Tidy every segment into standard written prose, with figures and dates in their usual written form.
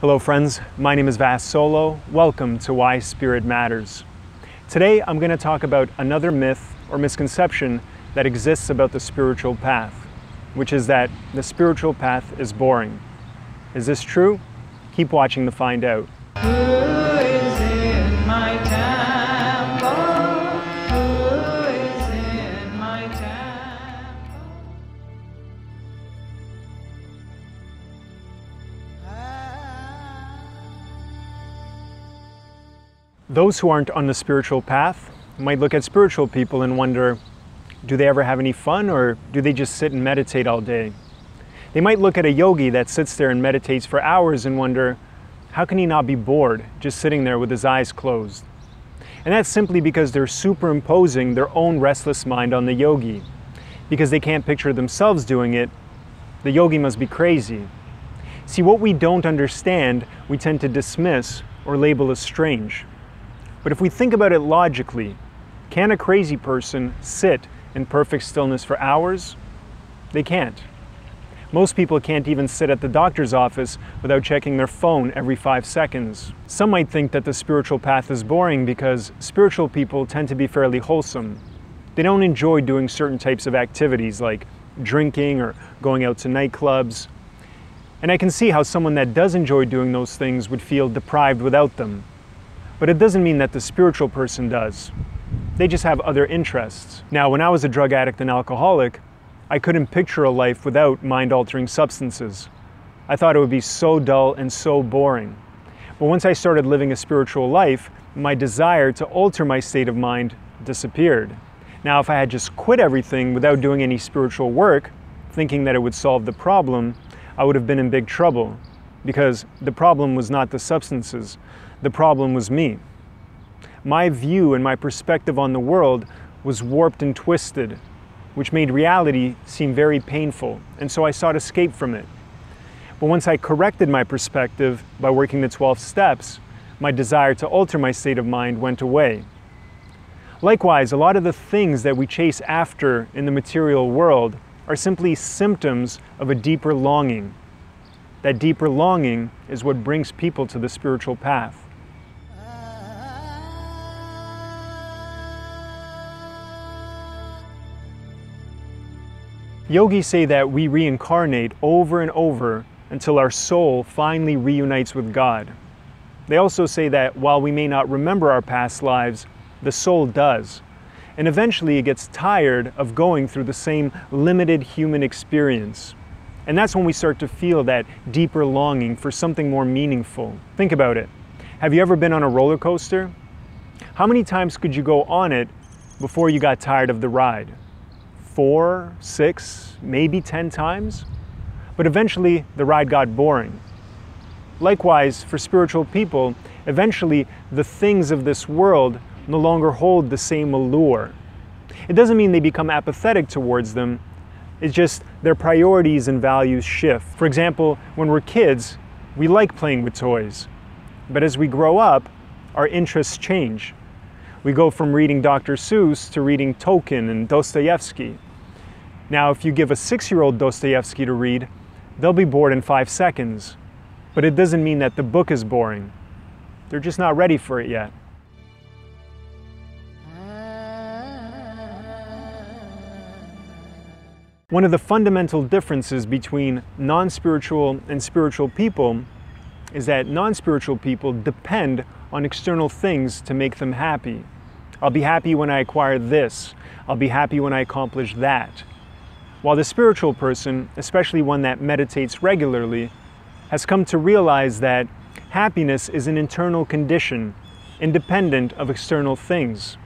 Hello friends, my name is Vas Solo. Welcome to Why Spirit Matters. Today I'm going to talk about another myth or misconception that exists about the spiritual path, which is that the spiritual path is boring. Is this true? Keep watching to find out. Who is in my temple? Who is in my temple? Those who aren't on the spiritual path might look at spiritual people and wonder, do they ever have any fun, or do they just sit and meditate all day? They might look at a yogi that sits there and meditates for hours and wonder, how can he not be bored just sitting there with his eyes closed? And that's simply because they're superimposing their own restless mind on the yogi. Because they can't picture themselves doing it, the yogi must be crazy. See, what we don't understand, we tend to dismiss or label as strange. But if we think about it logically, can a crazy person sit in perfect stillness for hours? They can't. Most people can't even sit at the doctor's office without checking their phone every 5 seconds. Some might think that the spiritual path is boring because spiritual people tend to be fairly wholesome. They don't enjoy doing certain types of activities like drinking or going out to nightclubs. And I can see how someone that does enjoy doing those things would feel deprived without them. But it doesn't mean that the spiritual person does. They just have other interests. Now, when I was a drug addict and alcoholic, I couldn't picture a life without mind-altering substances. I thought it would be so dull and so boring. But once I started living a spiritual life, my desire to alter my state of mind disappeared. Now, if I had just quit everything without doing any spiritual work, thinking that it would solve the problem, I would have been in big trouble. Because the problem was not the substances. The problem was me. My view and my perspective on the world was warped and twisted, which made reality seem very painful, and so I sought escape from it. But once I corrected my perspective by working the 12 steps, my desire to alter my state of mind went away. Likewise, a lot of the things that we chase after in the material world are simply symptoms of a deeper longing. That deeper longing is what brings people to the spiritual path. Yogis say that we reincarnate over and over until our soul finally reunites with God. They also say that while we may not remember our past lives, the soul does. And eventually it gets tired of going through the same limited human experience. And that's when we start to feel that deeper longing for something more meaningful. Think about it. Have you ever been on a roller coaster? How many times could you go on it before you got tired of the ride? 4, 6, maybe 10 times? But eventually the ride got boring. Likewise, for spiritual people, eventually the things of this world no longer hold the same allure. It doesn't mean they become apathetic towards them, it's just their priorities and values shift. For example, when we're kids, we like playing with toys. But as we grow up, our interests change. We go from reading Dr. Seuss to reading Tolkien and Dostoevsky. Now, if you give a 6-year-old Dostoevsky to read, they'll be bored in 5 seconds. But it doesn't mean that the book is boring. They're just not ready for it yet. One of the fundamental differences between non-spiritual and spiritual people is that non-spiritual people depend on external things to make them happy. I'll be happy when I acquire this. I'll be happy when I accomplish that. While the spiritual person, especially one that meditates regularly, has come to realize that happiness is an internal condition, independent of external things.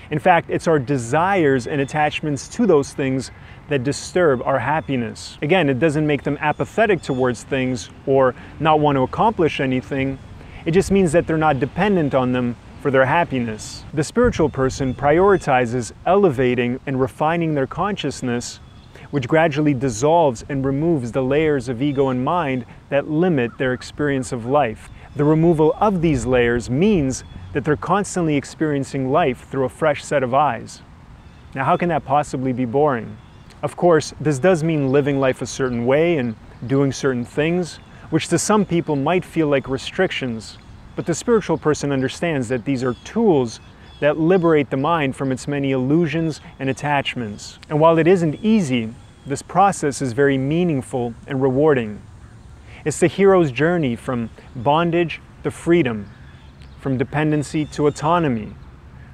In fact, it's our desires and attachments to those things that disturb our happiness. Again, it doesn't make them apathetic towards things or not want to accomplish anything. It just means that they're not dependent on them for their happiness. The spiritual person prioritizes elevating and refining their consciousness, which gradually dissolves and removes the layers of ego and mind that limit their experience of life. The removal of these layers means that they're constantly experiencing life through a fresh set of eyes. Now, how can that possibly be boring? Of course, this does mean living life a certain way and doing certain things, which to some people might feel like restrictions, but the spiritual person understands that these are tools that liberate the mind from its many illusions and attachments. And while it isn't easy, this process is very meaningful and rewarding. It's the hero's journey from bondage to freedom, from dependency to autonomy,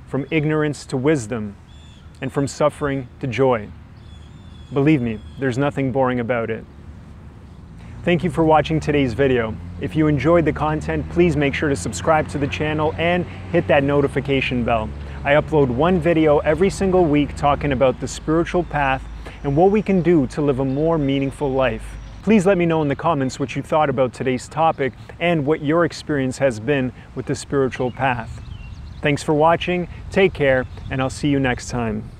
from ignorance to wisdom, and from suffering to joy. Believe me, there's nothing boring about it. Thank you for watching today's video. If you enjoyed the content, please make sure to subscribe to the channel and hit that notification bell. I upload one video every single week talking about the spiritual path and what we can do to live a more meaningful life. Please let me know in the comments what you thought about today's topic and what your experience has been with the spiritual path. Thanks for watching, take care, and I'll see you next time.